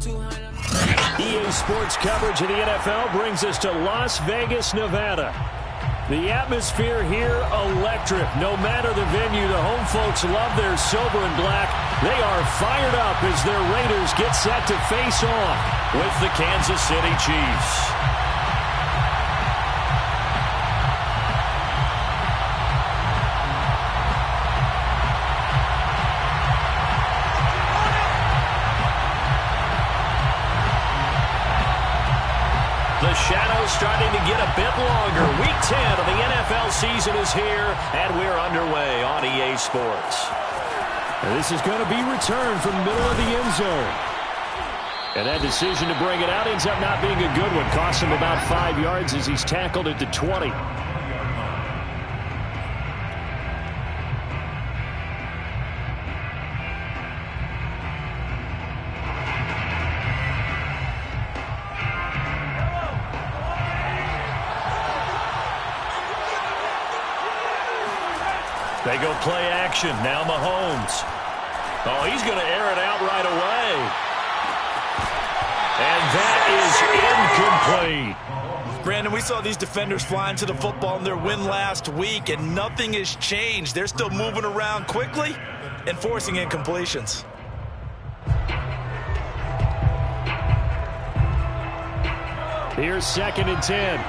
EA Sports coverage of the NFL brings us to Las Vegas, Nevada. The atmosphere here, electric. No matter the venue, the home folks love their silver and black. They are fired up as their Raiders get set to face off with the Kansas City Chiefs. The shadow's starting to get a bit longer. Week 10 of the NFL season is here, and we're underway on EA Sports. And this is going to be returned from the middle of the end zone. And that decision to bring it out ends up not being a good one. Costs him about 5 yards as he's tackled at the 20. They go play action. Now Mahomes. Oh, he's going to air it out right away. And that is incomplete. Brandon, we saw these defenders flying to the football in their win last week, and nothing has changed. They're still moving around quickly and forcing incompletions. Here's 2nd and 10.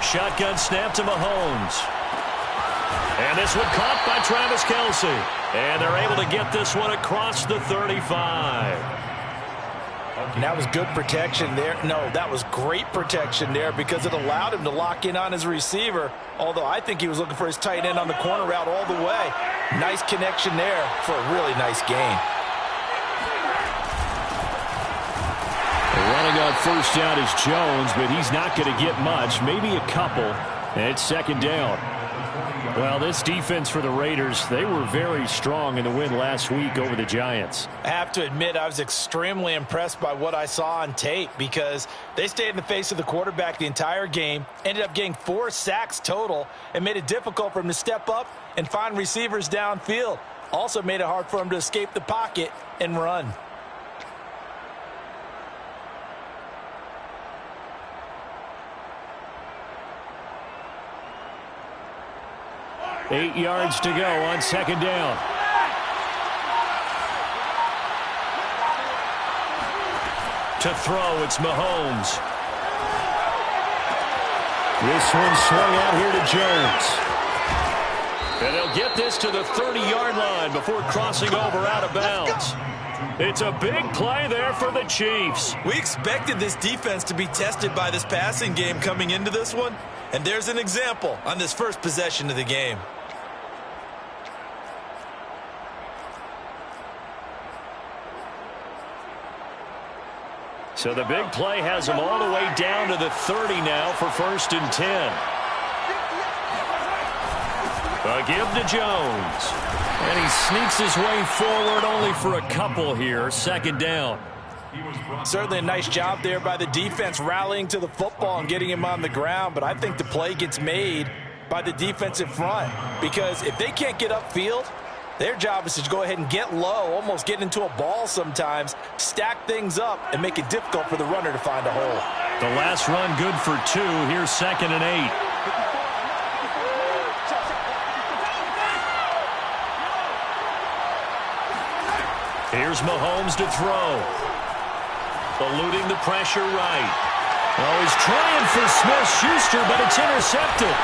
Shotgun snap to Mahomes. And this one caught by Travis Kelce. And they're able to get this one across the 35. And that was good protection there. No, that was great protection there because it allowed him to lock in on his receiver. Although I think he was looking for his tight end on the corner route all the way. Nice connection there for a really nice gain. Running on first down is Jones, but he's not going to get much, maybe a couple, and it's 2nd down. Well, this defense for the Raiders, they were very strong in the win last week over the Giants. I have to admit, I was extremely impressed by what I saw on tape because they stayed in the face of the quarterback the entire game, ended up getting 4 sacks total, and made it difficult for him to step up and find receivers downfield. Also made it hard for him to escape the pocket and run. Eight yards to go on 2nd down. To throw, it's Mahomes. This one swung out here to Jones. And they'll get this to the 30-yard line before crossing over out of bounds. It's a big play there for the Chiefs. We expected this defense to be tested by this passing game coming into this one, and there's an example on this first possession of the game. So the big play has him all the way down to the 30 now for 1st and 10. A give to Jones. And he sneaks his way forward only for a couple here. 2nd down. Certainly a nice job there by the defense rallying to the football and getting him on the ground. But I think the play gets made by the defensive front. Because if they can't get upfield, their job is to go ahead and get low, almost get into a ball sometimes, stack things up, and make it difficult for the runner to find a hole. The last run good for 2. Here's 2nd and 8. Here's Mahomes to throw. Eluding the pressure right. Oh, he's trying for Smith-Schuster, but it's intercepted.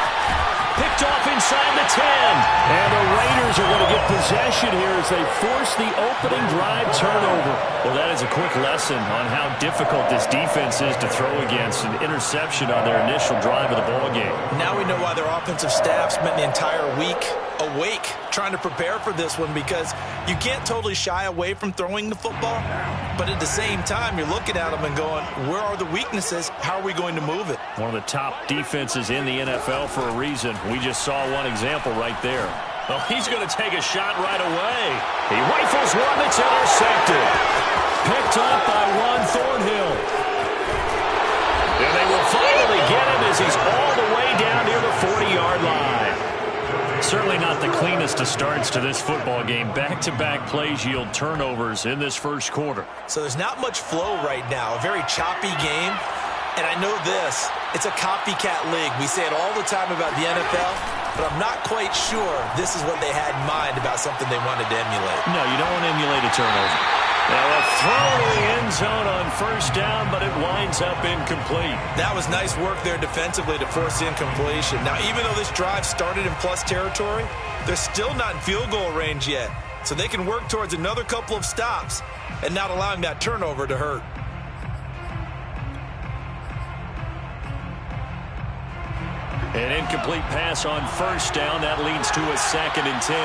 Picked off inside the 10. And the Raiders are going to get possession here as they force the opening drive turnover. Well, that is a quick lesson on how difficult this defense is to throw against. An interception on their initial drive of the ballgame. Now we know why their offensive staff spent the entire week awake trying to prepare for this one, because you can't totally shy away from throwing the football, but at the same time you're looking at them and going, where are the weaknesses? How are we going to move it? One of the top defenses in the NFL for a reason. We just saw one example right there. Oh, he's going to take a shot right away. He rifles one that's intercepted. Picked up by Juan Thornhill. And they will finally get him as he's all the way down near the 40-yard line. Certainly not the cleanest of starts to this football game. Back-to-back plays yield turnovers in this first quarter. So there's not much flow right now. A very choppy game. And I know this. It's a copycat league. We say it all the time about the NFL, but I'm not quite sure this is what they had in mind about something they wanted to emulate. No, you don't want to emulate a turnover. Now a throw to the end zone on first down, but it winds up incomplete. That was nice work there defensively to force the incompletion. Now, even though this drive started in plus territory, they're still not in field goal range yet. So they can work towards another couple of stops and not allowing that turnover to hurt. An incomplete pass on first down. That leads to a 2nd and 10.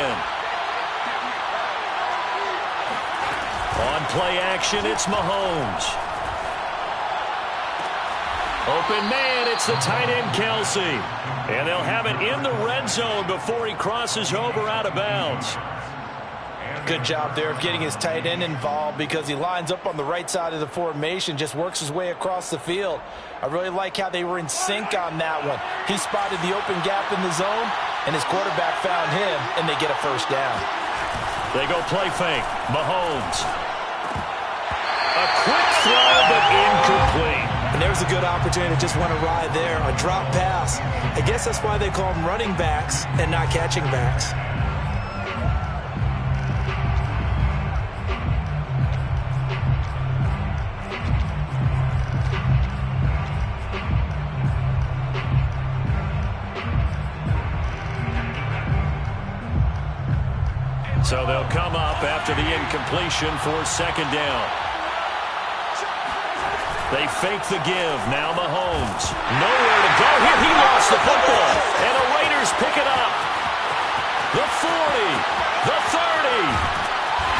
On play action, it's Mahomes. Open man, it's the tight end Kelsey. And they'll have it in the red zone before he crosses over out of bounds. Good job there of getting his tight end involved because he lines up on the right side of the formation, just works his way across the field. I really like how they were in sync on that one. He spotted the open gap in the zone, and his quarterback found him, and they get a first down. They go play fake. Mahomes. A quick throw, but incomplete. And there's a good opportunity to just want to ride there. A drop pass. I guess that's why they call them running backs and not catching backs. So they'll come up after the incompletion for 2nd down. They fake the give. Now Mahomes. Nowhere to go here. He lost the football. And the Raiders pick it up. The 40. The 30.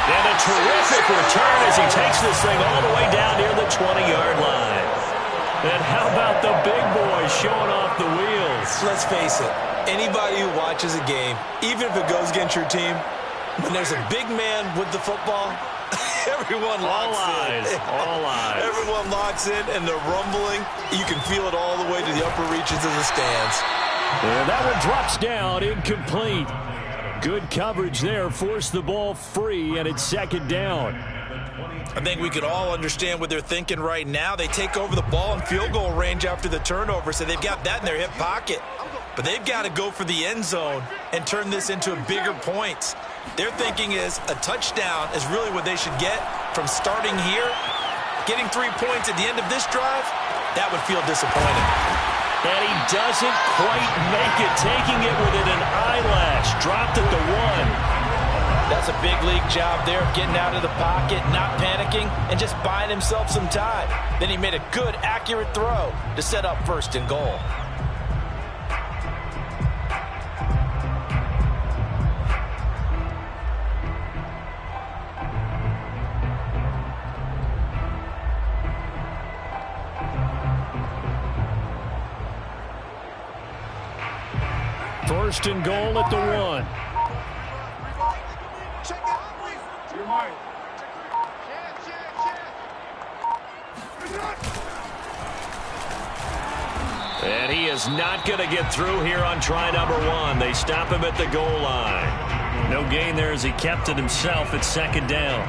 And a terrific return as he takes this thing all the way down near the 20-yard line. And how about the big boys showing off the wheels? Let's face it. Anybody who watches a game, even if it goes against your team, when there's a big man with the football, everyone locks in. All eyes. Everyone locks in, and they're rumbling. You can feel it all the way to the upper reaches of the stands. And that one drops down, incomplete. Good coverage there, forced the ball free, and it's 2nd down. I think we could all understand what they're thinking right now. They take over the ball in field goal range after the turnover, so they've got that in their hip pocket. But they've got to go for the end zone and turn this into bigger points. Their thinking is a touchdown is really what they should get from starting here. Getting 3 points at the end of this drive, that would feel disappointing. And he doesn't quite make it, taking it within an eyelash. Dropped at the 1. That's a big league job there of getting out of the pocket, not panicking, and just buying himself some time. Then he made a good, accurate throw to set up 1st and goal. First and goal at the 1. And he is not going to get through here on try number 1. They stop him at the goal line. No gain there as he kept it himself at 2nd down.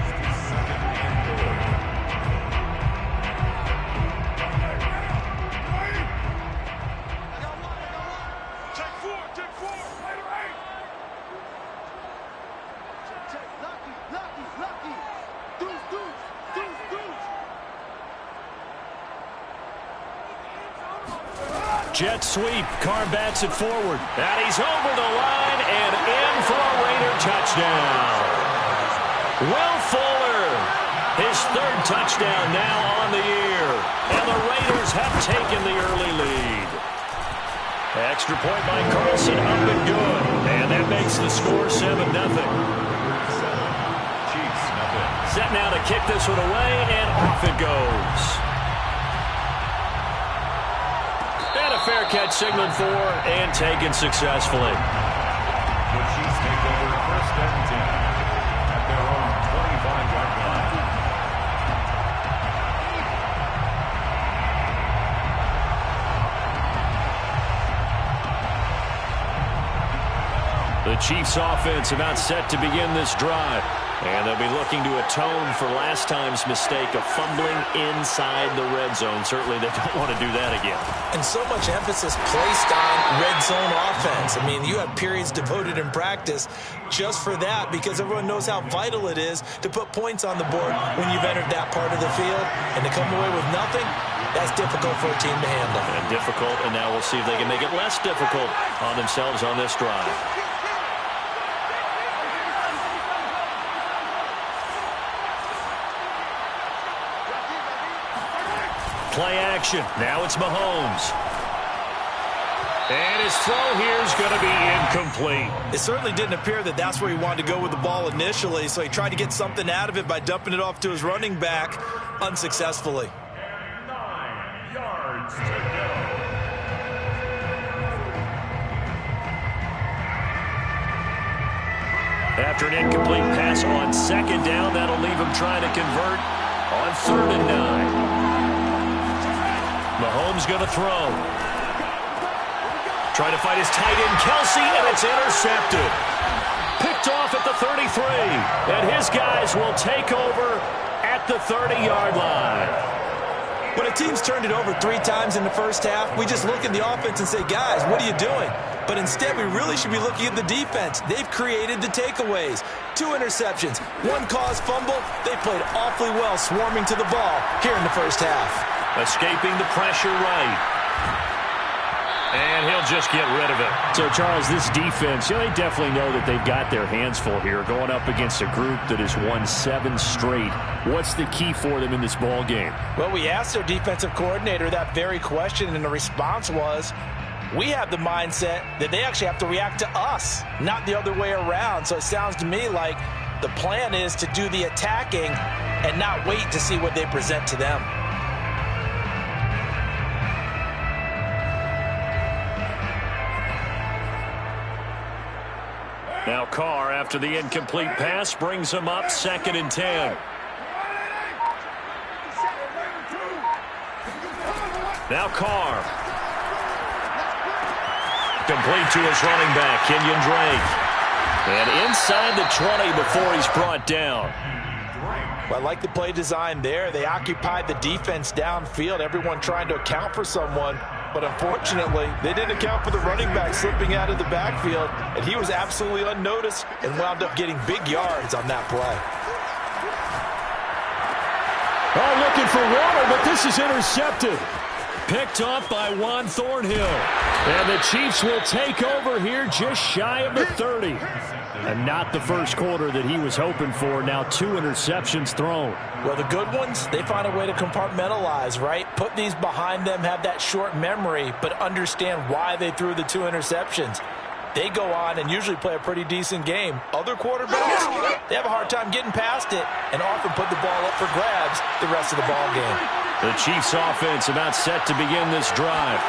Jet sweep. Carr bats it forward. And he's over the line and in for a Raider touchdown. Will Fuller, his 3rd touchdown now on the year. And the Raiders have taken the early lead. Extra point by Carlson, up and good. And that makes the score 7-0. Set now to kick this one away, and off it goes. Fair catch signaled for and taken successfully. The Chiefs take over 1st and 10 at their own 25-yard line. The Chiefs offense about set to begin this drive. And they'll be looking to atone for last time's mistake of fumbling inside the red zone. Certainly they don't want to do that again. And so much emphasis placed on red zone offense. I mean, you have periods devoted in practice just for that because everyone knows how vital it is to put points on the board when you've entered that part of the field. And to come away with nothing, that's difficult for a team to handle. And difficult, and now we'll see if they can make it less difficult on themselves on this drive. Play action. Now it's Mahomes. And his throw here is going to be incomplete. It certainly didn't appear that that's where he wanted to go with the ball initially, so he tried to get something out of it by dumping it off to his running back unsuccessfully. 9 yards to go. After an incomplete pass on second down, that'll leave him trying to convert on 3rd and 9. Mahomes going to throw. Trying to fight his tight end, Kelsey, and it's intercepted. Picked off at the 33. And his guys will take over at the 30-yard line. When a team's turned it over 3 times in the first half, we just look at the offense and say, guys, what are you doing? But instead, we really should be looking at the defense. They've created the takeaways. 2 interceptions, 1 caused fumble. They played awfully well swarming to the ball here in the first half. Escaping the pressure right. And he'll just get rid of it. So, Charles, this defense, they definitely know that they've got their hands full here going up against a group that has won 7 straight. What's the key for them in this ball game? Well, we asked their defensive coordinator that very question, and the response was, we have the mindset that they actually have to react to us, not the other way around. So it sounds to me like the plan is to do the attacking and not wait to see what they present to them. Now Carr, after the incomplete pass, brings him up 2nd and 10. Now Carr. Complete to his running back, Kenyon Drake. And inside the 20 before he's brought down. Well, I like the play design there. They occupied the defense downfield, everyone trying to account for someone. But unfortunately, they didn't account for the running back slipping out of the backfield, and he was absolutely unnoticed and wound up getting big yards on that play. Oh, looking for water, but this is intercepted. Picked off by Juan Thornhill. And the Chiefs will take over here just shy of the 30. And not the first quarter that he was hoping for. Now 2 interceptions thrown. Well, the good ones, they find a way to compartmentalize, right? Put these behind them, have that short memory, but understand why they threw the 2 interceptions. They go on and usually play a pretty decent game. Other quarterbacks, they have a hard time getting past it and often put the ball up for grabs the rest of the ball game. The Chiefs offense about set to begin this drive.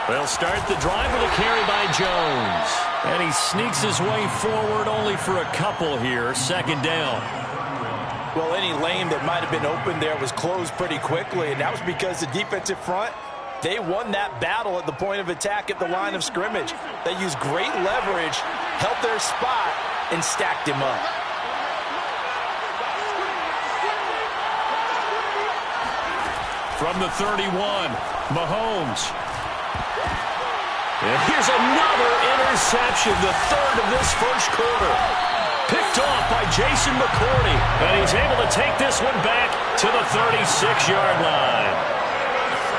They'll start the drive with a carry by Jones. And he sneaks his way forward only for a couple here. 2nd down. Well, any lane that might have been open there was closed pretty quickly, and that was because the defensive front, they won that battle at the point of attack at the line of scrimmage. They used great leverage, held their spot, and stacked him up. From the 31, Mahomes. And here's another interception, the 3rd of this first quarter. Picked off by Jason McCourty. And he's able to take this one back to the 36-yard line.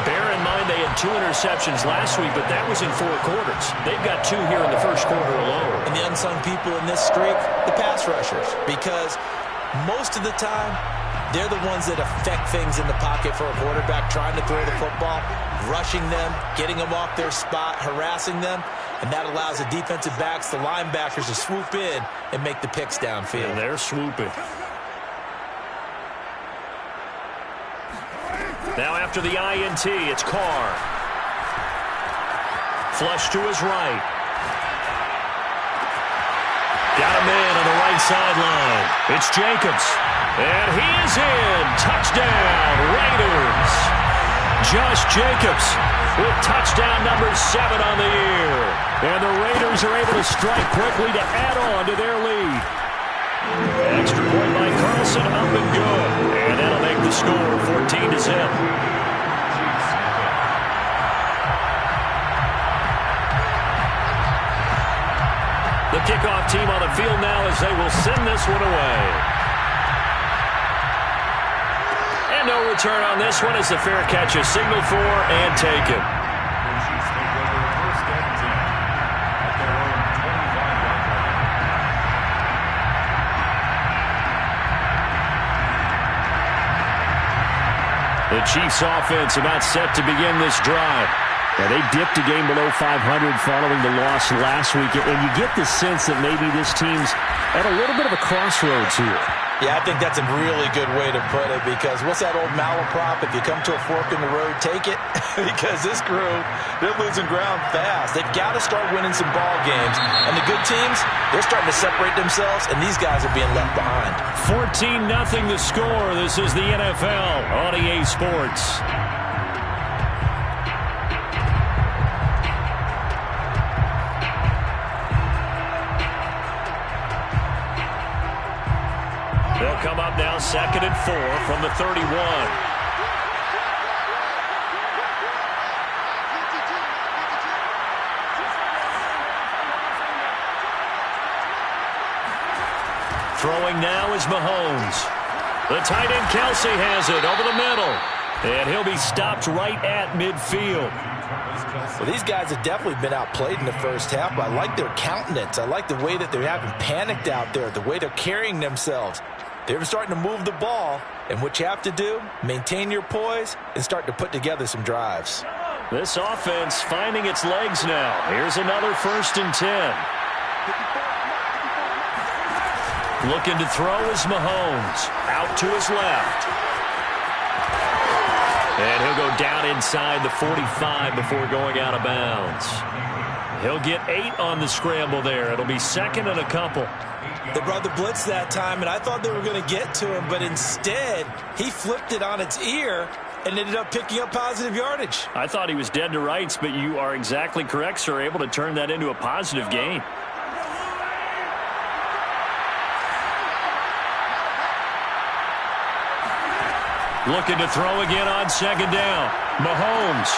Bear in mind they had 2 interceptions last week, but that was in 4 quarters. They've got 2 here in the first quarter alone. And the unsung people in this streak, the pass rushers. Because most of the time, they're the ones that affect things in the pocket for a quarterback trying to throw the football, rushing them, getting them off their spot, harassing them, and that allows the defensive backs, the linebackers to swoop in and make the picks downfield. And they're swooping. Now after the INT, it's Carr. Flush to his right. Got a man on the right sideline. It's Jacobs. And he is in. Touchdown, Raiders. Josh Jacobs with touchdown number 7 on the year. And the Raiders are able to to strike quickly to add on to their lead. Extra point by Carlson, up and good. And that'll make the score 14-0. The kickoff team on the field now as they will send this one away. And no return on this one as the fair catch is signaled for and taken. The Chiefs offense about set to begin this drive. Now, they dipped a game below 500 following the loss last week, and you get the sense that maybe this team's at a little bit of a crossroads here. Yeah, I think that's a really good way to put it, because what's that old malaprop? If you come to a fork in the road, take it. Because this crew, they're losing ground fast. They've got to start winning some ball games. And the good teams, they're starting to separate themselves, and these guys are being left behind. 14-0 the score. This is the NFL on EA Sports. They'll come up now 2nd and 4 from the 31. Throwing now is Mahomes. The tight end Kelsey has it over the middle. And he'll be stopped right at midfield. Well, these guys have definitely been outplayed in the first half, but I like their countenance. I like the way that they're having panicked out there, the way they're carrying themselves. They're starting to move the ball, and what you have to do, maintain your poise and start to put together some drives. This offense finding its legs now. Here's another 1st and 10. Looking to throw is Mahomes. Out to his left. And he'll go down inside the 45 before going out of bounds. He'll get 8 on the scramble there. It'll be 2nd and a couple. They brought the blitz that time, and I thought they were going to get to him, but instead, he flipped it on its ear and ended up picking up positive yardage. I thought he was dead to rights, but you are exactly correct, sir, able to turn that into a positive gain. Looking to throw again on 2nd down. Mahomes.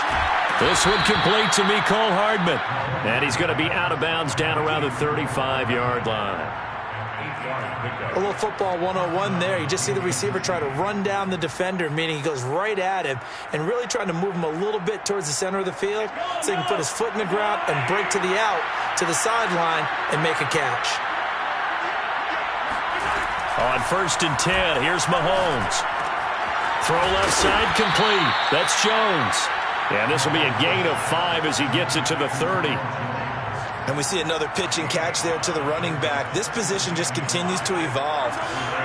This one complete to Mecole Hardman. And he's going to be out of bounds down around the 35-yard line. A little football 101 there. You just see the receiver try to run down the defender, meaning he goes right at him and really trying to move him a little bit towards the center of the field so he can put his foot in the ground and break to the out, to the sideline, and make a catch. On 1st and 10, here's Mahomes. Throw left side complete. That's Jones. And this will be a gain of 5 as he gets it to the 30. And we see another pitch and catch there to the running back. This position just continues to evolve.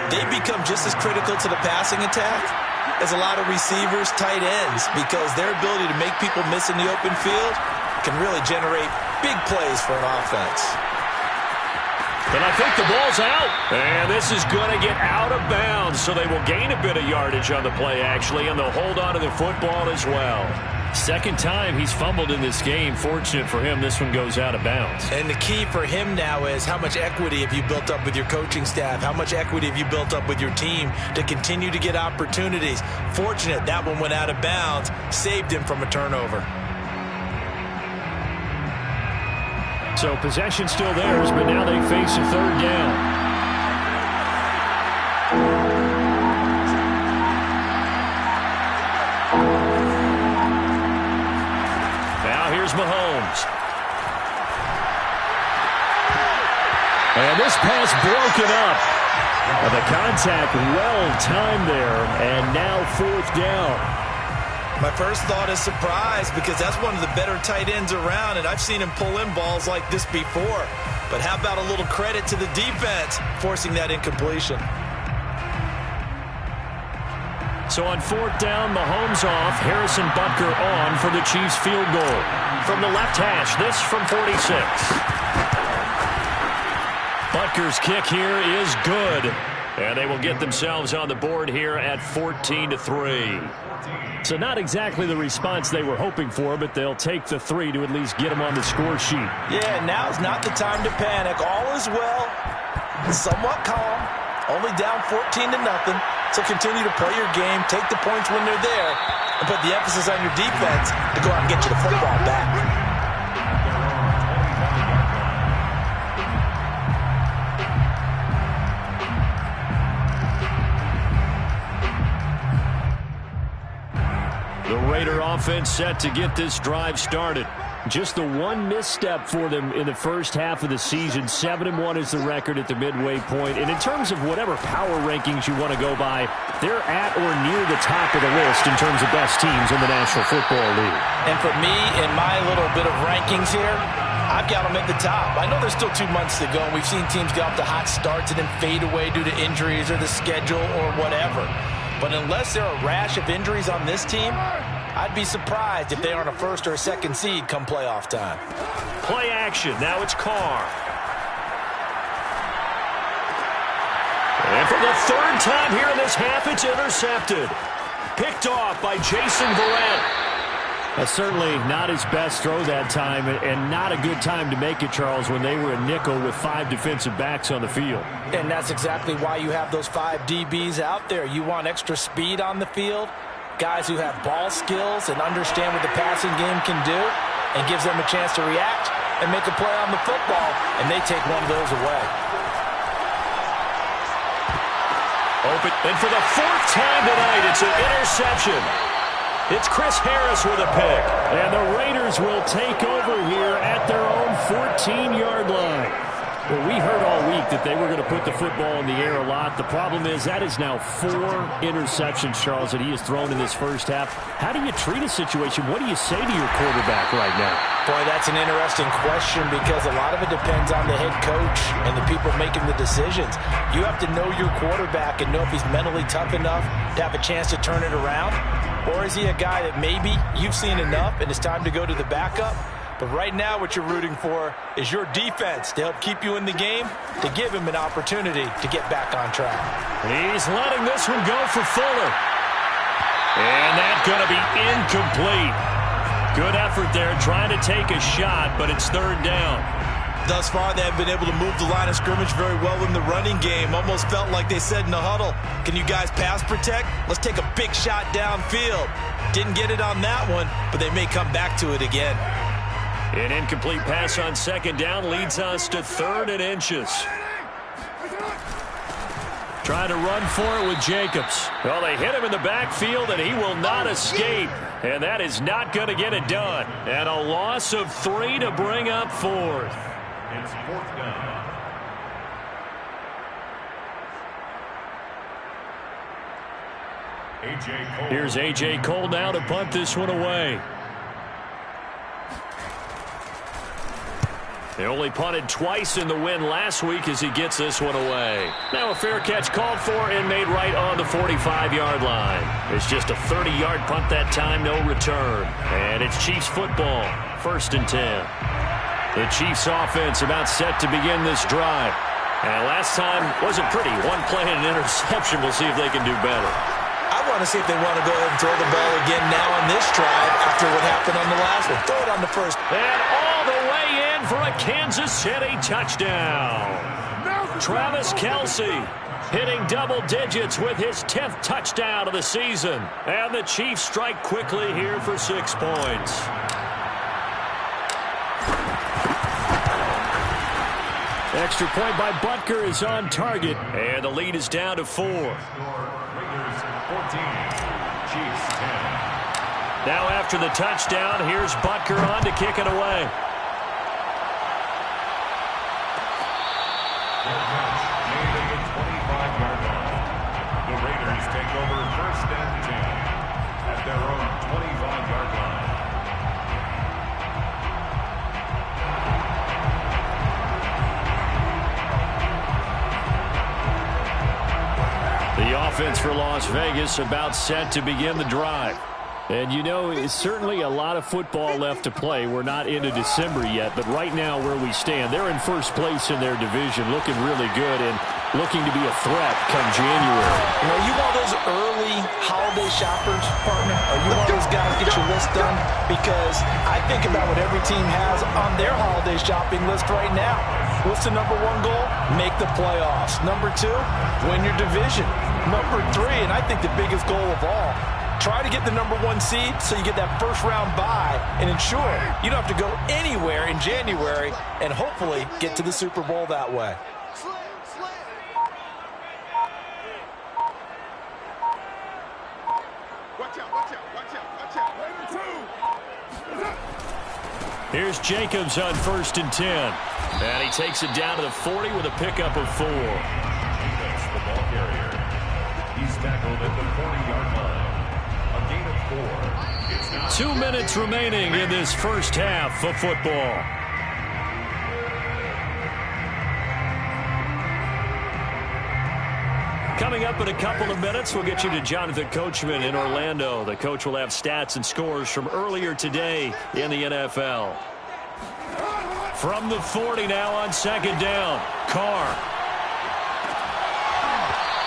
They become just as critical to the passing attack as a lot of receivers, tight ends, because their ability to make people miss in the open field can really generate big plays for an offense. And I think the ball's out. And this is going to get out of bounds, so they will gain a bit of yardage on the play, actually, and they'll hold on to the football as well. 2nd time he's fumbled in this game. Fortunate for him, this one goes out of bounds. And the key for him now is how much equity have you built up with your coaching staff? How much equity have you built up with your team to continue to get opportunities? Fortunate that one went out of bounds, saved him from a turnover. So possession still theirs, but now they face a 3rd down. Now here's Mahomes. And this pass broken up. And the contact well timed there, and now 4th down. My first thought is surprise, because that's one of the better tight ends around, and I've seen him pull in balls like this before. But how about a little credit to the defense forcing that incompletion? So on 4th down, Mahomes off, Harrison Butker on for the Chiefs field goal. From the left hash, this from 46. Butker's kick here is good. And they will get themselves on the board here at 14-3. So not exactly the response they were hoping for, but they'll take the 3 to at least get them on the score sheet. Yeah, now's not the time to panic. All is well. Somewhat calm. Only down 14-0. So continue to play your game, take the points when they're there, and put the emphasis on your defense to go out and get you the football back. The Raider offense set to get this drive started. Just the one misstep for them in the first half of the season. 7-1 is the record at the midway point. And in terms of whatever power rankings you want to go by, they're at or near the top of the list in terms of best teams in the National Football League. And for me, in my little bit of rankings here, I've got them at the top. I know there's still 2 months to go, and we've seen teams get off to hot starts and then fade away due to injuries or the schedule or whatever. But unless there are a rash of injuries on this team, I'd be surprised if they aren't a first or a second seed come playoff time. Play action. Now it's Carr. And for the 3rd time here in this half, it's intercepted. Picked off by Jason Verrett. Certainly not his best throw that time, and not a good time to make it, Charles, when they were a nickel with 5 defensive backs on the field. And that's exactly why you have those 5 DBs out there. You want extra speed on the field, guys who have ball skills and understand what the passing game can do, and gives them a chance to react and make a play on the football, and they take one of those away. Open, and for the 4th time tonight, it's an interception. It's Chris Harris with a pick. And the Raiders will take over here at their own 14-yard line. Well, we heard all week that they were going to put the football in the air a lot. The problem is that is now 4 interceptions, Charles, that he has thrown in this first half. How do you treat a situation? What do you say to your quarterback right now? Boy, that's an interesting question because a lot of it depends on the head coach and the people making the decisions. You have to know your quarterback and know if he's mentally tough enough to have a chance to turn it around. Or is he a guy that maybe you've seen enough and it's time to go to the backup? But right now what you're rooting for is your defense to help keep you in the game, to give him an opportunity to get back on track. He's letting this one go for Fuller. And that's going to be incomplete. Good effort there trying to take a shot, but it's 3rd down. Thus far, they have been able to move the line of scrimmage very well in the running game. Almost felt like they said in the huddle, can you guys pass protect? Let's take a big shot downfield. Didn't get it on that one, but they may come back to it again. An incomplete pass on 2nd down leads us to 3rd and inches. Trying to run for it with Jacobs. Well, they hit him in the backfield, and he will not escape. And that is not going to get it done. And a loss of 3 to bring up 4th. It's 4th down. A.J. Cole. Here's A.J. Cole now to punt this one away. They only punted twice in the win last week as he gets this one away. Now a fair catch called for and made right on the 45-yard line. It's just a 30-yard punt that time, no return. And it's Chiefs football, 1st and 10. The Chiefs offense about set to begin this drive. And last time wasn't pretty. 1 play and an interception. We'll see if they can do better. I want to see if they want to go ahead and throw the ball again now on this drive after what happened on the last one. Throw it on the first. And all the way in for a Kansas City touchdown. Travis Kelce hitting double digits with his 10th touchdown of the season. And the Chiefs strike quickly here for 6 points. Extra point by Butker is on target. And the lead is down to 4. Raiders 14, Chiefs 10. Now after the touchdown, here's Butker on to kick it away. Their catch made at the 25-yard line. The Raiders take over 1st and 10 at their own 25-yard line. The offense for Las Vegas about set to begin the drive. And, you know, it's certainly a lot of football left to play. We're not into December yet, but right now where we stand, they're in first place in their division, looking really good. And looking to be a threat come January. You know, you one of those early holiday shoppers, partner? Are you one of those guys get your list done? Because I think about what every team has on their holiday shopping list right now. What's the number one goal? Make the playoffs. Number two, win your division. Number three, and I think the biggest goal of all, try to get the number one seed so you get that first round bye and ensure you don't have to go anywhere in January and hopefully get to the Super Bowl that way. Here's Jacobs on 1st and 10. And he takes it down to the 40 with a pickup of 4. That's the ball carrier. He's tackled at the 40-yard line. A gain of 4. It's now 2 minutes remaining in this first half of football. Coming up in a couple of minutes, we'll get you to Jonathan Coachman in Orlando. The coach will have stats and scores from earlier today in the NFL. From the 40 now on 2nd down. Carr.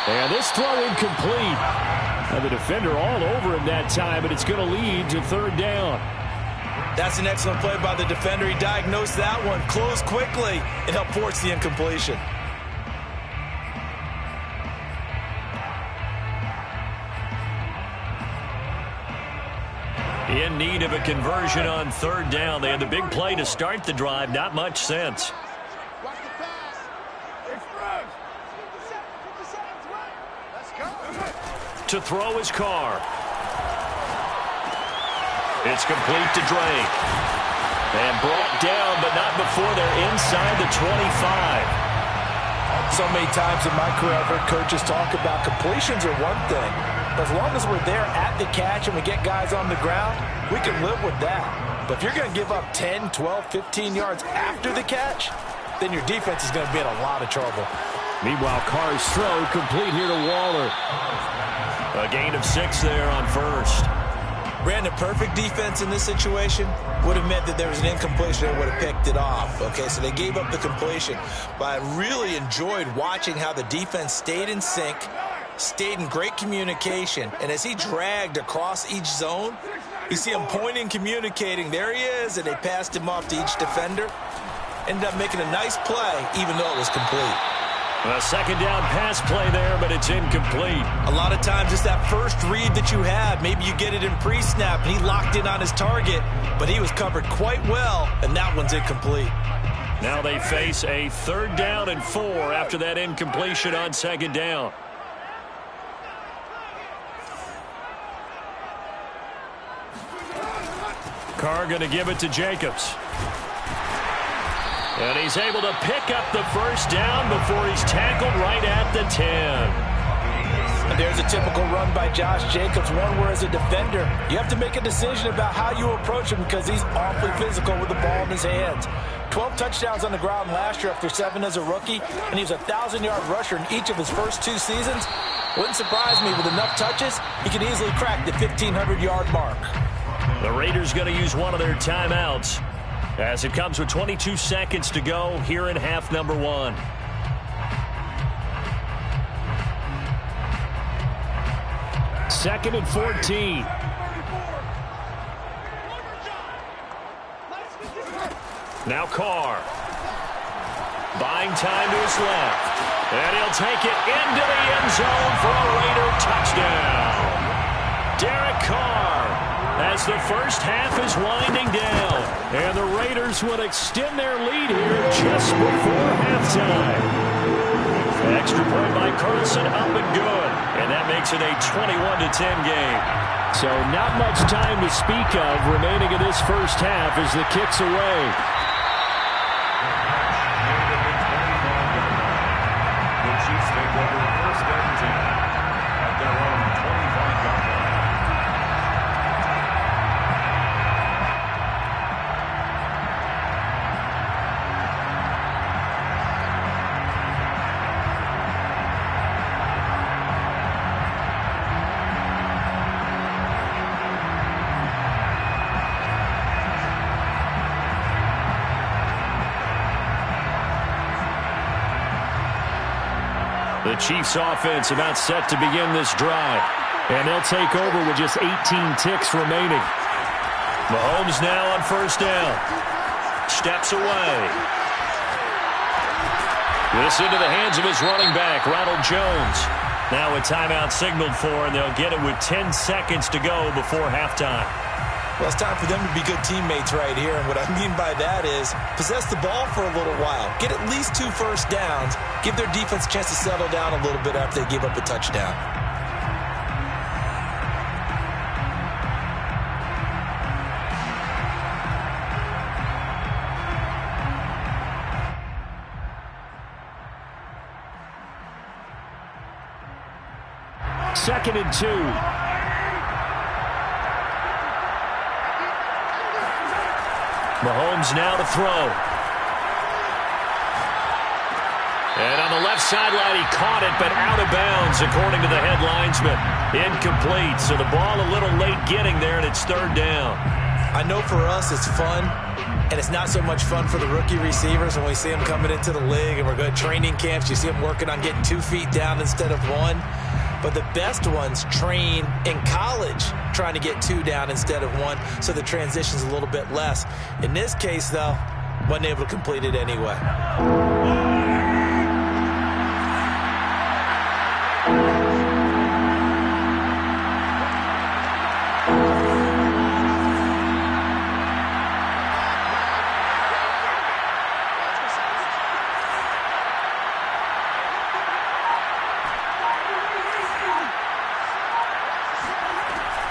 And this throw incomplete. And the defender all over him that time, but it's going to lead to 3rd down. That's an excellent play by the defender. He diagnosed that one, closed quickly, and helped force the incompletion. In need of a conversion on 3rd down. They had the big play to start the drive. Not much sense. To throw his Carr. It's complete to Drake. And brought down, but not before they're inside the 25. So many times in my career, I've heard coaches talk about completions are one thing. But as long as we're there at the catch and we get guys on the ground, we can live with that. But if you're going to give up 10, 12, 15 yards after the catch, then your defense is going to be in a lot of trouble. Meanwhile, Carr's throw complete here to Waller. A gain of 6 there on 1st. Brandon, perfect defense in this situation would have meant that there was an incompletion and would have picked it off. Okay, so they gave up the completion. But I really enjoyed watching how the defense stayed in sync, stayed in great communication, and as he dragged across each zone, you see him pointing, communicating. There he is, and they passed him off to each defender. Ended up making a nice play, even though it was complete. A 2nd down pass play there, but it's incomplete. A lot of times it's that first read that you have. Maybe you get it in pre-snap, and he locked in on his target, but he was covered quite well, and that one's incomplete. Now they face a 3rd down and 4 after that incompletion on 2nd down. Carr going to give it to Jacobs. And he's able to pick up the 1st down before he's tackled right at the 10. And there's a typical run by Josh Jacobs, one where as a defender, you have to make a decision about how you approach him because he's awfully physical with the ball in his hands. 12 touchdowns on the ground last year after 7 as a rookie, and he was a 1,000-yard rusher in each of his first 2 seasons. Wouldn't surprise me with enough touches, he can easily crack the 1,500-yard mark. The Raiders going to use one of their timeouts as it comes with 22 seconds to go here in half number 1. Second and 14. Now Carr. Buying time to his left. And he'll take it into the end zone for a Raider touchdown. Derek Carr, as the first half is winding down. And the Raiders will extend their lead here just before halftime. Extra point by Carlson, up and good. And that makes it a 21-10 game. So not much time to speak of remaining in this first half as the kick's away. The Chiefs take over 1st and 10 at their own 25-yard line. The Chiefs offense about set to begin this drive. And they'll take over with just 18 ticks remaining. Mahomes now on first down. Steps away. This into the hands of his running back, Ronald Jones. Now a timeout signaled for, and they'll get it with 10 seconds to go before halftime. Well, it's time for them to be good teammates right here. And what I mean by that is possess the ball for a little while. Get at least 2 first downs. Give their defense a chance to settle down a little bit after they give up a touchdown. Second and 2. Mahomes now to throw. And on the left sideline, he caught it, but out of bounds, according to the head linesman. Incomplete, so the ball a little late getting there, and it's third down. I know for us it's fun, and it's not so much fun for the rookie receivers when we see them coming into the league, and we're going to training camps. You see them working on getting 2 feet down instead of 1. But the best ones train in college trying to get 2 down instead of 1, so the transition's a little bit less. In this case, though, wasn't able to complete it anyway.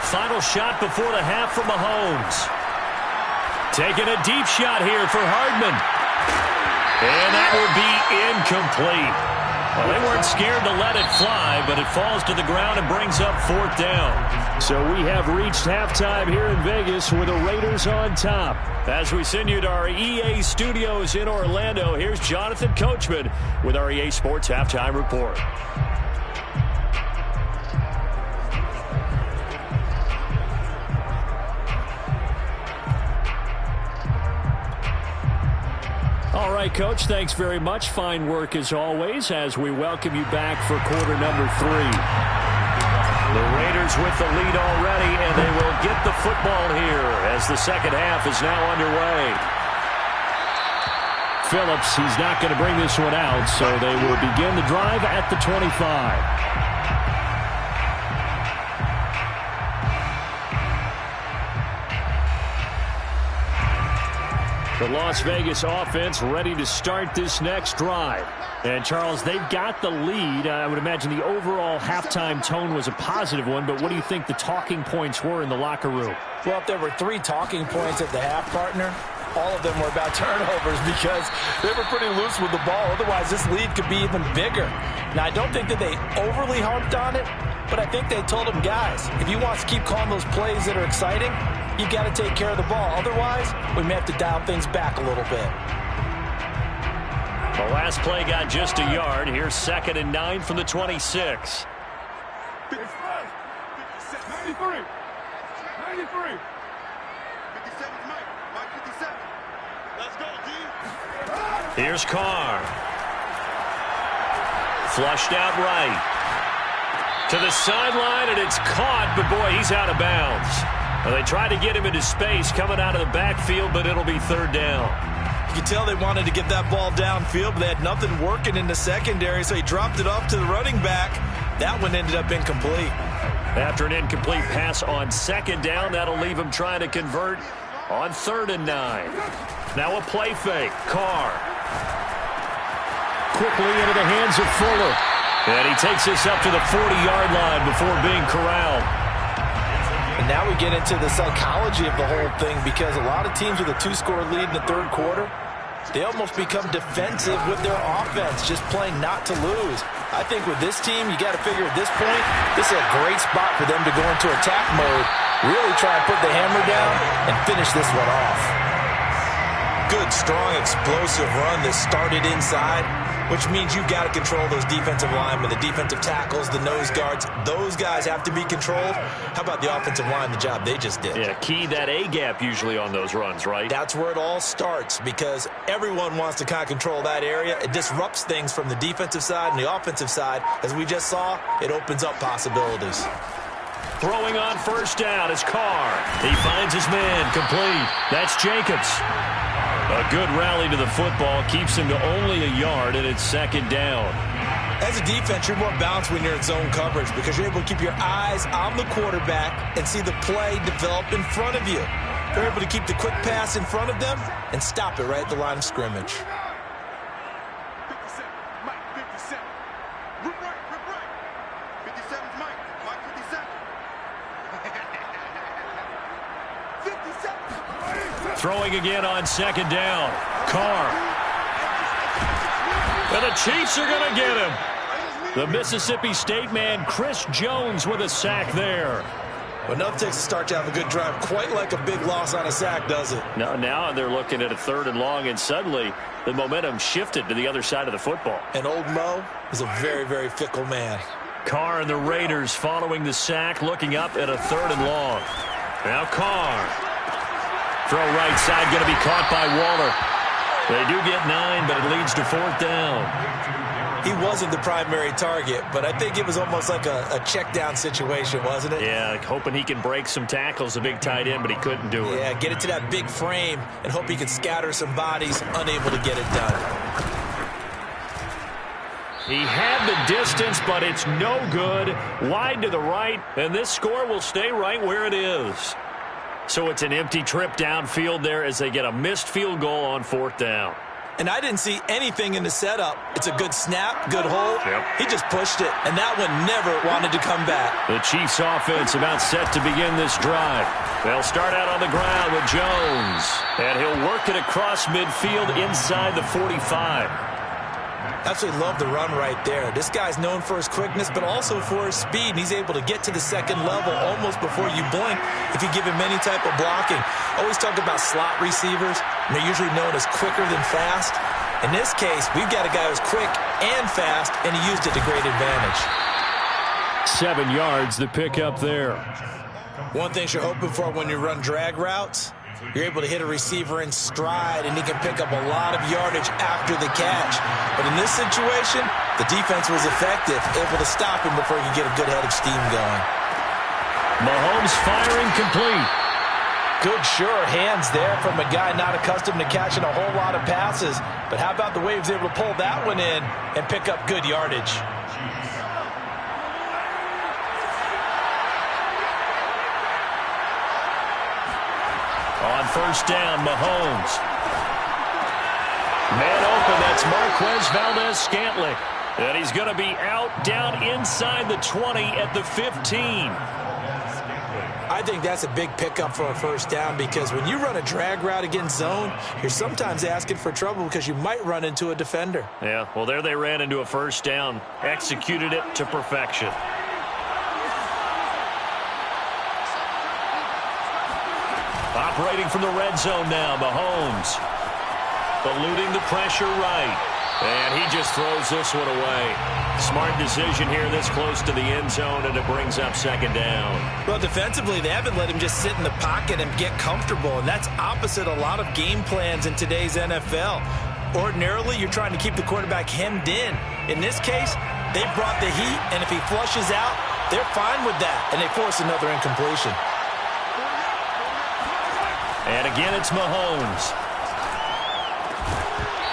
Final shot before the half from Mahomes. Taking a deep shot here for Hardman. And that will be incomplete. Well, they weren't scared to let it fly, but it falls to the ground and brings up fourth down. So we have reached halftime here in Vegas with the Raiders on top. As we send you to our EA studios in Orlando, here's Jonathan Coachman with our EA Sports Halftime Report. All right, Coach, thanks very much. Fine work as always as we welcome you back for quarter number 3. The Raiders with the lead already, and they will get the football here as the second half is now underway. Phillips, he's not going to bring this one out, so they will begin the drive at the 25. The Las Vegas offense ready to start this next drive. And, Charles, they've got the lead. I would imagine the overall halftime tone was a positive one, but what do you think the talking points were in the locker room? Well, if there were 3 talking points at the half, partner, all of them were about turnovers because they were pretty loose with the ball. Otherwise, this lead could be even bigger. Now, I don't think that they overly harped on it, but I think they told them, guys, if you want to keep calling those plays that are exciting, you've got to take care of the ball. Otherwise, we may have to dial things back a little bit. The last play got just a yard. Here's 2nd and 9 from the 26. 93. 93. 57, Mike. Mike 57. Let's go, G. Here's Carr. Flushed out right. To the sideline, and it's caught, but boy, he's out of bounds. Well, they tried to get him into space coming out of the backfield, but it'll be third down. You can tell they wanted to get that ball downfield, but they had nothing working in the secondary, so he dropped it off to the running back. That one ended up incomplete. After an incomplete pass on 2nd down, that'll leave him trying to convert on 3rd and 9. Now a play fake. Carr. Quickly into the hands of Fuller. And he takes this up to the 40-yard line before being corralled. And now we get into the psychology of the whole thing because a lot of teams with a 2-score lead in the 3rd quarter, they almost become defensive with their offense, just playing not to lose. I think with this team, you got to figure at this point, this is a great spot for them to go into attack mode, really try and put the hammer down and finish this one off. Good, strong, explosive run that started inside. which means you got to control those defensive linemen, the defensive tackles, the nose guards. Those guys have to be controlled. How about the offensive line, the job they just did? Yeah, key that A-gap usually on those runs, right? That's where it all starts because everyone wants to kind of control that area. It disrupts things from the defensive side and the offensive side. As we just saw, it opens up possibilities. Throwing on first down is Carr. He finds his man, complete. That's Jacobs. A good rally to the football keeps him to only a yard, and it's second down. As a defense, you're more balanced when you're in zone coverage because you're able to keep your eyes on the quarterback and see the play develop in front of you. You're able to keep the quick pass in front of them and stop it right at the line of scrimmage. 57, Mike, 57. Rip right. 57's Mike, Mike 57. 57. Throwing again on second down. Carr. And the Chiefs are going to get him. The Mississippi State man, Chris Jones, with a sack there. Well, enough takes to start to have a good drive. Quite like a big loss on a sack, does it? Now they're looking at a 3rd and long, and suddenly the momentum shifted to the other side of the football. And old Mo is a very, very fickle man. Carr and the Raiders following the sack, looking up at a 3rd and long. Now Carr. Throw right side, going to be caught by Waller. They do get 9, but it leads to 4th down. He wasn't the primary target, but I think it was almost like a check down situation, wasn't it? Yeah, hoping he can break some tackles, a big tight end, but he couldn't do it. Yeah, get it to that big frame and hope he could scatter some bodies, unable to get it done. He had the distance, but it's no good. Wide to the right, and this score will stay right where it is. So it's an empty trip downfield there as they get a missed field goal on 4th down. And I didn't see anything in the setup. It's a good snap, good hold. Yep. He just pushed it, and that one never wanted to come back. The Chiefs offense about set to begin this drive. They'll start out on the ground with Jones. And he'll work it across midfield inside the 45. Absolutely love the run right there. This guy's known for his quickness, but also for his speed. And he's able to get to the second level almost before you blink if you give him any type of blocking. Always talk about slot receivers, and they're usually known as quicker than fast. In this case, we've got a guy who's quick and fast, and he used it to great advantage. 7 yards, the pickup there. One thing you're hoping for when you run drag routes, you're able to hit a receiver in stride, and he can pick up a lot of yardage after the catch. But in this situation, the defense was effective, able to stop him before he could get a good head of steam going. Mahomes firing complete. Good, sure hands there from a guy not accustomed to catching a whole lot of passes. But how about the way he was able to pull that one in and pick up good yardage? On first down, Mahomes. Man open, that's Marquez Valdez-Scantling. And he's going to be out down inside the 20 at the 15. I think that's a big pickup for a first down because when you run a drag route against zone, you're sometimes asking for trouble because you might run into a defender. Yeah, well, there they ran into a first down, executed it to perfection. Operating from the red zone now, Mahomes. Eluding the pressure right. And he just throws this one away. Smart decision here this close to the end zone, and it brings up second down. Well, defensively, they haven't let him just sit in the pocket and get comfortable, and that's opposite a lot of game plans in today's NFL. Ordinarily, you're trying to keep the quarterback hemmed in. In this case, they brought the heat, and if he flushes out, they're fine with that, and they force another incompletion. And again, it's Mahomes.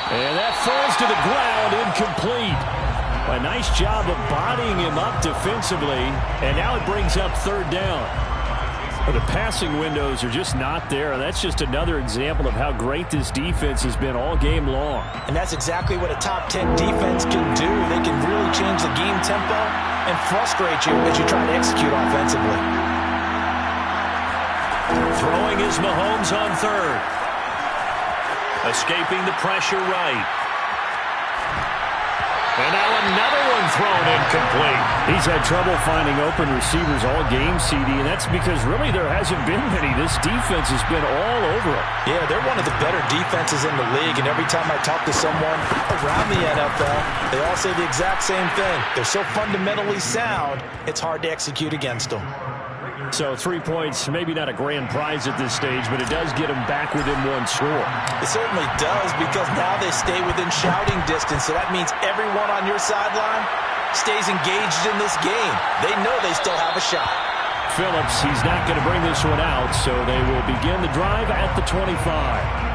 And that falls to the ground, incomplete. A nice job of bodying him up defensively, and now it brings up third down. The passing windows are just not there, and that's just another example of how great this defense has been all game long. And that's exactly what a top 10 defense can do. They can really change the game tempo and frustrate you as you try to execute offensively. Throwing is Mahomes on third. Escaping the pressure right. And now another one thrown incomplete. He's had trouble finding open receivers all game, CD, and that's because really there hasn't been many. This defense has been all over him. Yeah, they're one of the better defenses in the league, and every time I talk to someone around the NFL, they all say the exact same thing. They're so fundamentally sound, it's hard to execute against them. So 3 points, maybe not a grand prize at this stage, but it does get them back within one score. It certainly does, because now they stay within shouting distance, so that means everyone on your sideline stays engaged in this game. They know they still have a shot. Phillips, he's not going to bring this one out, so they will begin the drive at the 25.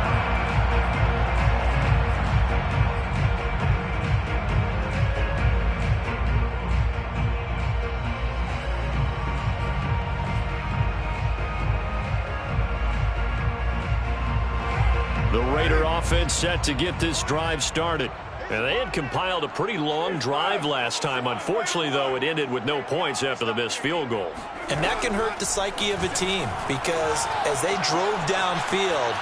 The Raider offense set to get this drive started. And they had compiled a pretty long drive last time. Unfortunately, though, it ended with no points after the missed field goal. And that can hurt the psyche of a team, because as they drove downfield,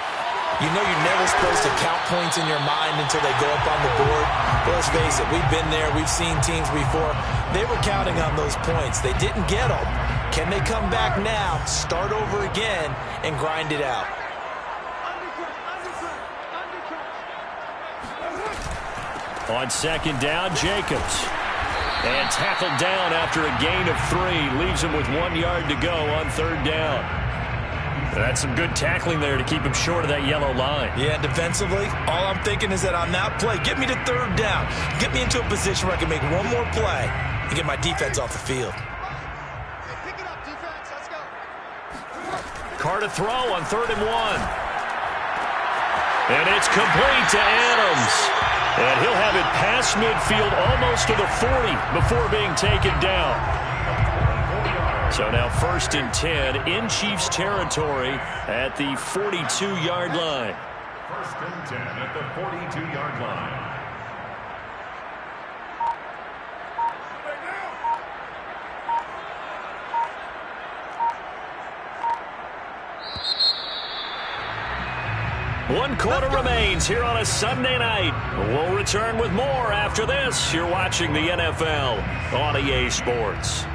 you know you're never supposed to count points in your mind until they go up on the board. But let's face it, we've been there. We've seen teams before. They were counting on those points. They didn't get them. Can they come back now, start over again, and grind it out? On second down, Jacobs. And tackled down after a gain of 3. Leaves him with 1 yard to go on third down. That's some good tackling there to keep him short of that yellow line. Yeah, defensively, all I'm thinking is that on that play, get me to third down. Get me into a position where I can make one more play and get my defense off the field. Carr to throw on 3rd and 1. And it's complete to Adams. And he'll have it past midfield almost to the 40 before being taken down. So now 1st and 10 in Chiefs territory at the 42-yard line. 1st and 10 at the 42-yard line. One quarter remains here on a Sunday night. We'll return with more after this. You're watching the NFL on EA Sports.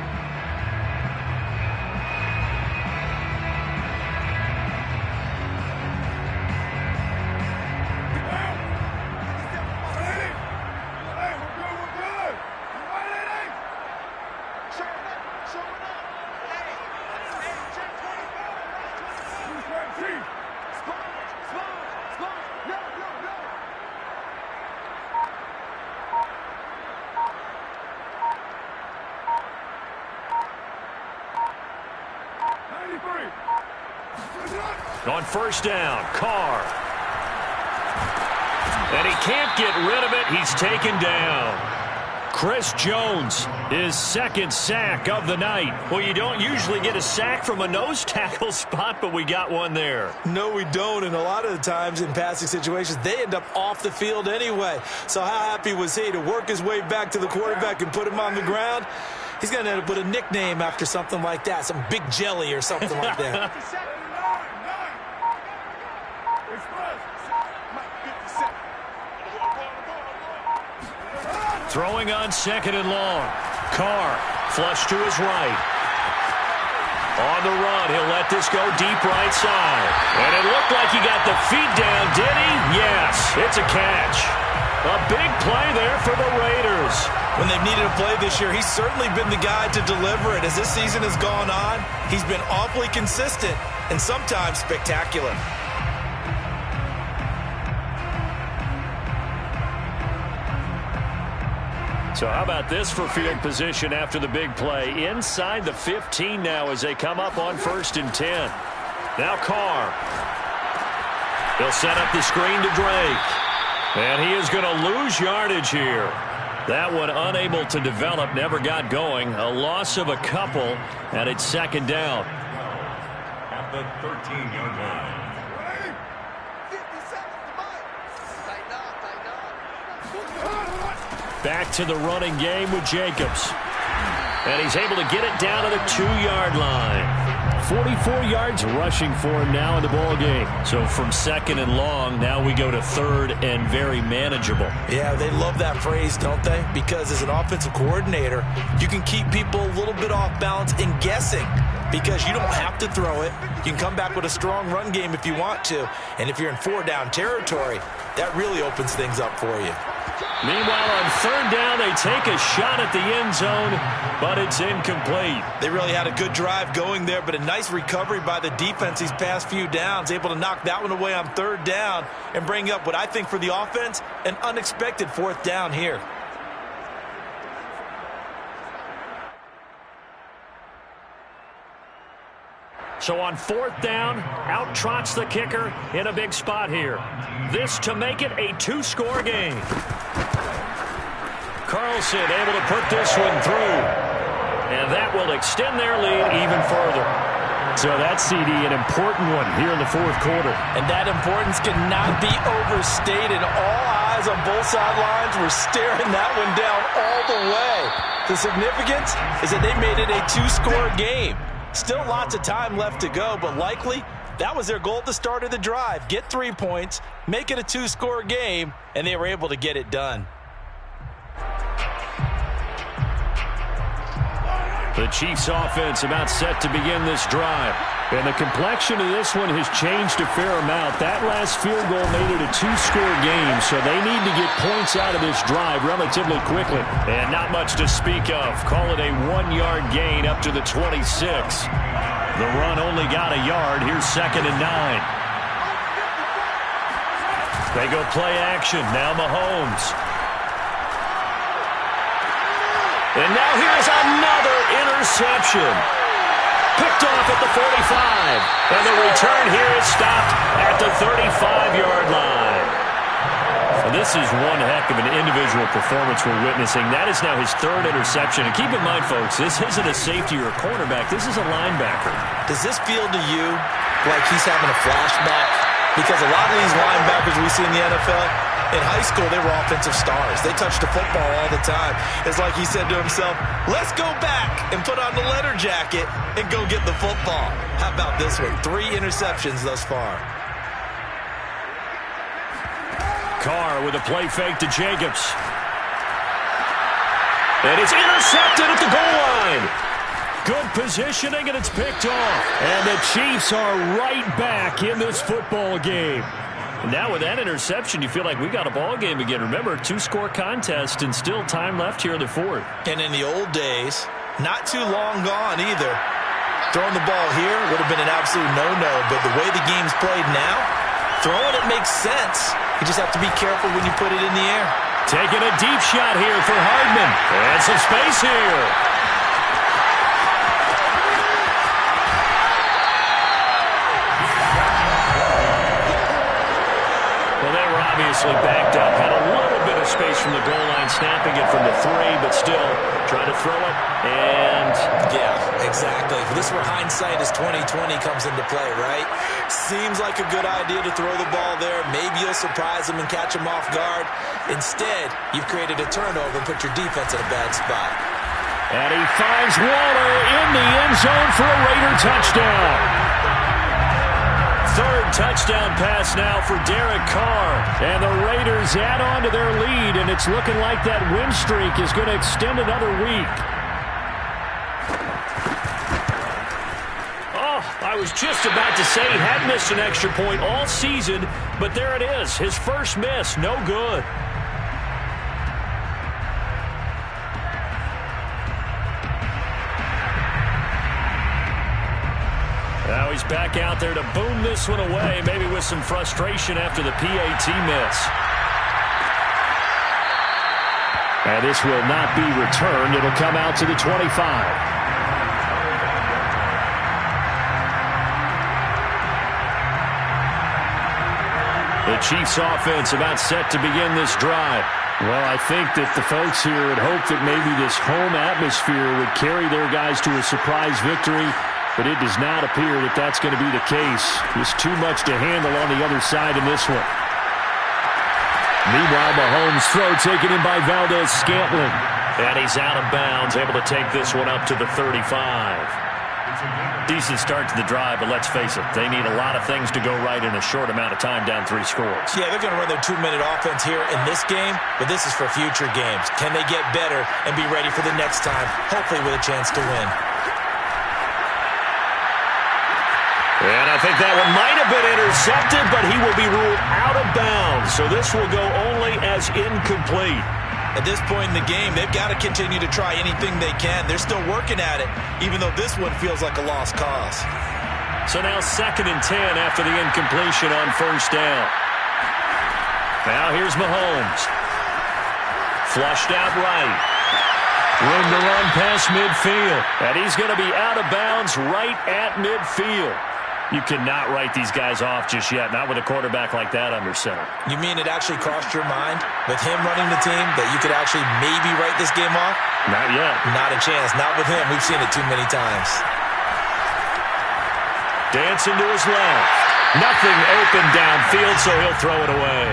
On 1st down, Carr. And he can't get rid of it. He's taken down. Chris Jones, his 2nd sack of the night. Well, you don't usually get a sack from a nose tackle spot, but we got one there. No, we don't, and a lot of the times in passing situations, they end up off the field anyway. So how happy was he to work his way back to the quarterback and put him on the ground? He's going to end up with a nickname after something like that, some Big Jelly or something like that. Throwing on 2nd and long. Carr, flush to his right. On the run, he'll let this go deep right side. And it looked like he got the feet down, did he? Yes, it's a catch. A big play there for the Raiders. When they've needed a play this year, he's certainly been the guy to deliver it. As this season has gone on, he's been awfully consistent and sometimes spectacular. So how about this for field position after the big play? Inside the 15 now as they come up on 1st and 10. Now Carr. He'll set up the screen to Drake. And he is going to lose yardage here. That one unable to develop, never got going. A loss of a couple, and it's 2nd down. At the 13-yard line. Back to the running game with Jacobs. And he's able to get it down to the 2-yard line. 44 yards rushing for him now in the ball game. So from second and long, now we go to third and very manageable. Yeah, they love that phrase, don't they? Because as an offensive coordinator, you can keep people a little bit off balance and guessing because you don't have to throw it. You can come back with a strong run game if you want to. And if you're in 4-down territory, that really opens things up for you. Meanwhile, on third down, they take a shot at the end zone, but it's incomplete. They really had a good drive going there, but a nice recovery by the defense these past few downs, able to knock that one away on third down and bring up what I think for the offense, an unexpected fourth down here. So on fourth down, out trots the kicker in a big spot here. This to make it a two-score game. Carlson able to put this one through. And that will extend their lead even further. So that's, CD, an important one here in the fourth quarter. And that importance cannot be overstated. All eyes on both sidelines were staring that one down all the way. The significance is that they made it a two-score game. Still lots of time left to go, but likely that was their goal at the start of the drive. Get 3 points, make it a two-score game, and they were able to get it done. The Chiefs offense about set to begin this drive. And the complexion of this one has changed a fair amount. That last field goal made it a two-score game, so they need to get points out of this drive relatively quickly. And not much to speak of. Call it a 1-yard gain up to the 26. The run only got a yard. Here's 2nd and 9. They go play action. Now Mahomes. And now here's another interception. Picked off at the 45. And the return here is stopped at the 35-yard line. And this is one heck of an individual performance we're witnessing. That is now his third interception. And keep in mind, folks, this isn't a safety or a cornerback. This is a linebacker. Does this feel to you like he's having a flashback? Because a lot of these linebackers we see in the NFL, in high school, they were offensive stars. They touched the football all the time. It's like he said to himself, let's go back and put on the letter jacket and go get the football. How about this one? 3 interceptions thus far. Carr with a play fake to Jacobs. And it's intercepted at the goal line. Good positioning, and it's picked off. And the Chiefs are right back in this football game. And now with that interception, you feel like we got a ball game again. Remember, 2-score contest and still time left here in the fourth. And in the old days, not too long gone either, throwing the ball here would have been an absolute no-no. But the way the game's played now, throwing it makes sense. You just have to be careful when you put it in the air. Taking a deep shot here for Hardman. And some space here. Obviously backed up, had a little bit of space from the goal line, snapping it from the 3, but still trying to throw it, and... Yeah, exactly. This is where hindsight is 20/20 comes into play, right? Seems like a good idea to throw the ball there. Maybe you'll surprise them and catch them off guard. Instead, you've created a turnover and put your defense in a bad spot. And he finds Waller in the end zone for a Raider touchdown. Third touchdown pass now for Derek Carr. And the Raiders add on to their lead, and it's looking like that win streak is going to extend another week. Oh, I was just about to say he had missed an extra point all season, but there it is. His first miss, no good. Now he's back out there to boom this one away, maybe with some frustration after the PAT miss. And this will not be returned. It'll come out to the 25. The Chiefs offense about set to begin this drive. Well, I think that the folks here had hoped that maybe this home atmosphere would carry their guys to a surprise victory. But it does not appear that that's going to be the case. Just too much to handle on the other side in this one. Meanwhile, Mahomes' throw taken in by Valdez-Scantling. And he's out of bounds, able to take this one up to the 35. Decent start to the drive, but let's face it, they need a lot of things to go right in a short amount of time down 3 scores. Yeah, they're going to run their 2-minute offense here in this game, but this is for future games. Can they get better and be ready for the next time, hopefully with a chance to win? And I think that one might have been intercepted, but he will be ruled out of bounds. So this will go only as incomplete. At this point in the game, they've got to continue to try anything they can. They're still working at it, even though this one feels like a lost cause. So now 2nd and 10 after the incompletion on 1st down. Now here's Mahomes. Flushed out right. Room to run past midfield. And he's going to be out of bounds right at midfield. You cannot write these guys off just yet, not with a quarterback like that under center. You mean it actually crossed your mind with him running the team that you could actually maybe write this game off? Not yet. Not a chance. Not with him. We've seen it too many times. Dancing to his left. Nothing open downfield, so he'll throw it away.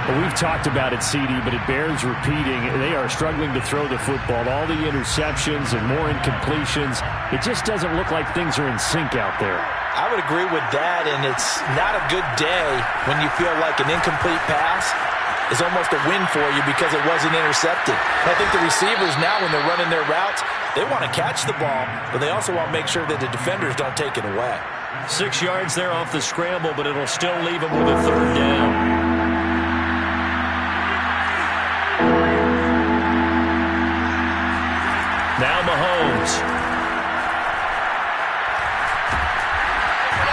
Well, we've talked about it, CD, but it bears repeating. They are struggling to throw the football. All the interceptions and more incompletions. It just doesn't look like things are in sync out there. I would agree with that, and it's not a good day when you feel like an incomplete pass is almost a win for you because it wasn't intercepted. And I think the receivers now, when they're running their routes, they want to catch the ball, but they also want to make sure that the defenders don't take it away. 6 yards there off the scramble, but it'll still leave him with a 3rd down. Now Mahomes.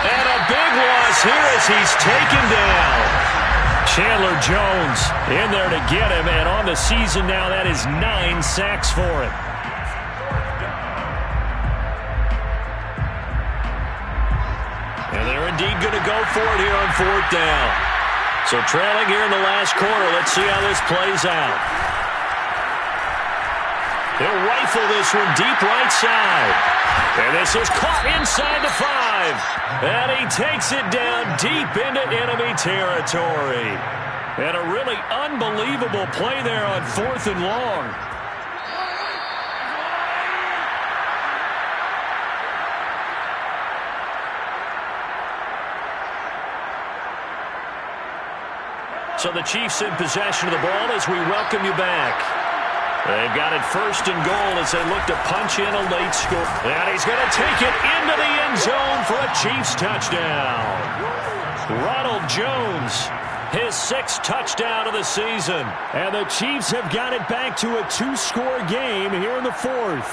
And a big loss here as he's taken down. Chandler Jones in there to get him, and on the season now, that is 9 sacks for him. And they're indeed going to go for it here on 4th down. So trailing here in the last quarter, let's see how this plays out. They'll rifle this one deep right side. And this is caught inside the 5. And he takes it down deep into enemy territory. And a really unbelievable play there on 4th and long. So the Chiefs in possession of the ball as we welcome you back. They've got it 1st and goal as they look to punch in a late score. And he's going to take it into the end zone for a Chiefs touchdown. Ronald Jones, his 6th touchdown of the season. And the Chiefs have got it back to a 2-score game here in the 4th.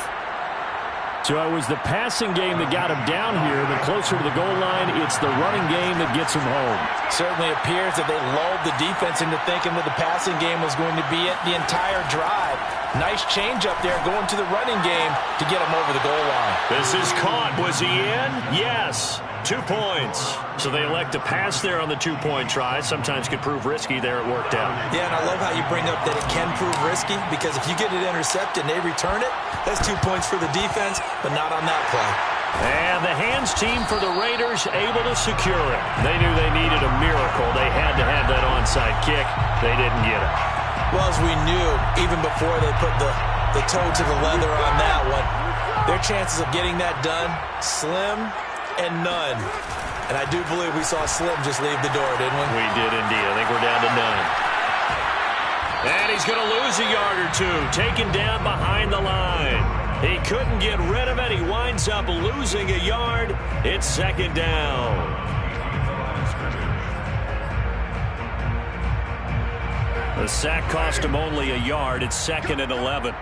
So it was the passing game that got him down here, but closer to the goal line, it's the running game that gets him home. Certainly appears that they lulled the defense into thinking that the passing game was going to be it the entire drive. Nice change up there going to the running game to get him over the goal line. This is caught. Was he in? Yes. 2 points. So they elect to pass there on the 2-point try. Sometimes could prove risky. There it worked out. Yeah, and I love how you bring up that it can prove risky because if you get it intercepted and they return it, that's 2 points for the defense, but not on that play. And the hands team for the Raiders able to secure it. They knew they needed a miracle. They had to have that onside kick. They didn't get it. Well, as we knew, even before they put the toe to the leather on that one, their chances of getting that done, slim and none. And I do believe we saw Slim just leave the door, didn't we? We did indeed. I think we're down to none. And he's going to lose a yard or 2, taken down behind the line. He couldn't get rid of it. He winds up losing a yard. It's 2nd down. The sack cost him only a yard. It's 2nd and 11.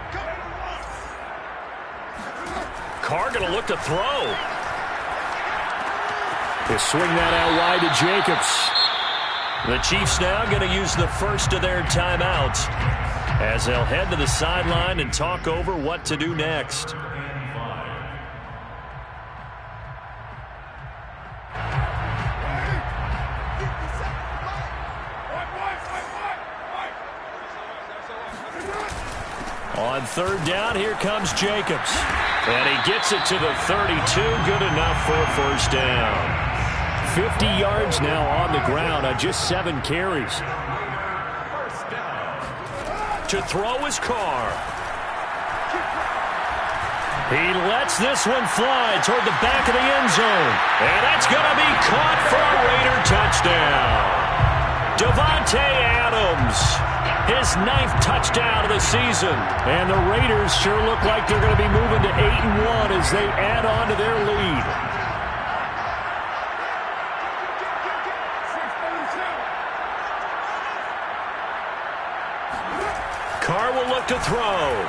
Carr going to look to throw. They swing that out wide to Jacobs. The Chiefs now going to use the first of their timeouts as they'll head to the sideline and talk over what to do next. On 3rd down, here comes Jacobs. And he gets it to the 32. Good enough for a 1st down. 50 yards now on the ground on just 7 carries. To throw is Carr. He lets this one fly toward the back of the end zone. And that's going to be caught for a Raider touchdown. Davante Adams, his 9th touchdown of the season. And the Raiders sure look like they're going to be moving to 8-1 as they add on to their lead. Carr will look to throw.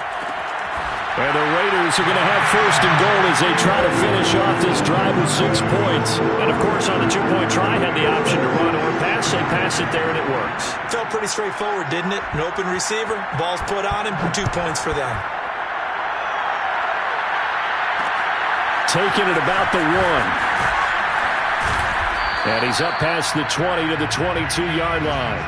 And the Raiders are going to have 1st and goal as they try to finish off this drive with 6 points. And, of course, on the 2-point try, had the option to run or pass. They pass it there, and it works. Felt pretty straightforward, didn't it? An open receiver, ball's put on him, 2 points for them. Taking it about the 1. And he's up past the 20 to the 22-yard line.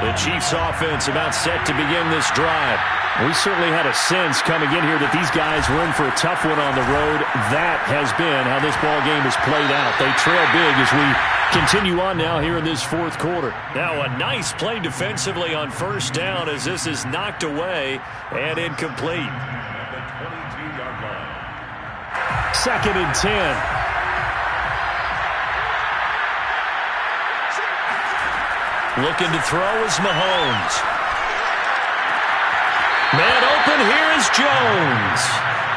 The Chiefs offense about set to begin this drive. We certainly had a sense coming in here that these guys were in for a tough one on the road. That has been how this ball game has played out. They trail big as we continue on now here in this 4th quarter. Now a nice play defensively on 1st down as this is knocked away and incomplete. 2nd and 10. Looking to throw is Mahomes. Man open, here is Jones.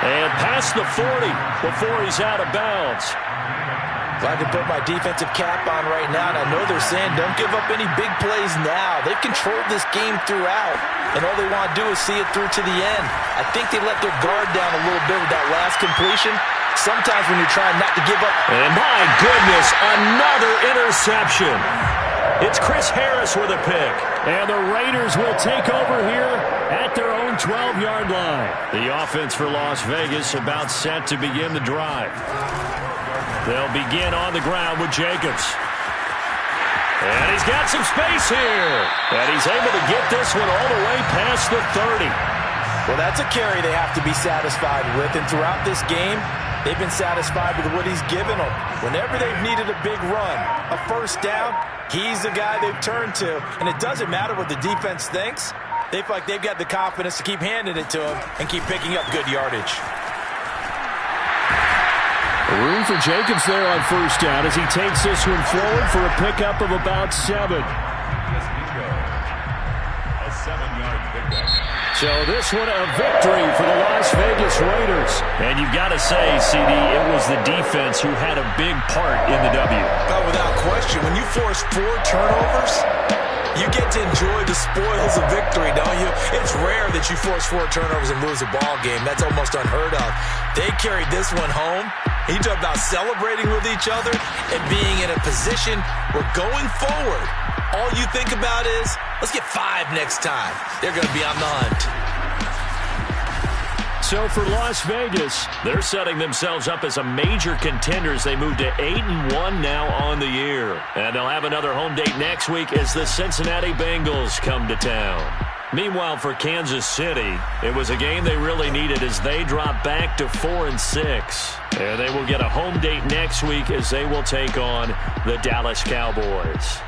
And past the 40 before he's out of bounds. Glad to put my defensive cap on right now, and I know they're saying don't give up any big plays now. They've controlled this game throughout, and all they want to do is see it through to the end. I think they let their guard down a little bit with that last completion. Sometimes when you're trying not to give up. And my goodness, another interception. It's Chris Harris with a pick. And the Raiders will take over here at their own 12-yard line. The offense for Las Vegas about set to begin the drive. They'll begin on the ground with Jacobs. And he's got some space here. And he's able to get this one all the way past the 30. Well, that's a carry they have to be satisfied with. And throughout this game, they've been satisfied with what he's given them. Whenever they've needed a big run, a 1st down, he's the guy they've turned to. And it doesn't matter what the defense thinks. They feel like they've got the confidence to keep handing it to him and keep picking up good yardage. Room for Jacobs there on 1st down as he takes this one forward for a pickup of about 7. A 7-yard pickup. So this one a victory for the Las Vegas Raiders. And you've got to say, CD, it was the defense who had a big part in the W. Oh, without question. When you force 4 turnovers, you get to enjoy the spoils of victory, don't you? It's rare that you force 4 turnovers and lose a ball game. That's almost unheard of. They carried this one home. He talked about celebrating with each other and being in a position where going forward, all you think about is, let's get 5 next time. They're going to be on the hunt. So for Las Vegas, they're setting themselves up as a major contender as they move to 8-1 now on the year. And they'll have another home date next week as the Cincinnati Bengals come to town. Meanwhile, for Kansas City, it was a game they really needed as they drop back to 4-6. And they will get a home date next week as they will take on the Dallas Cowboys.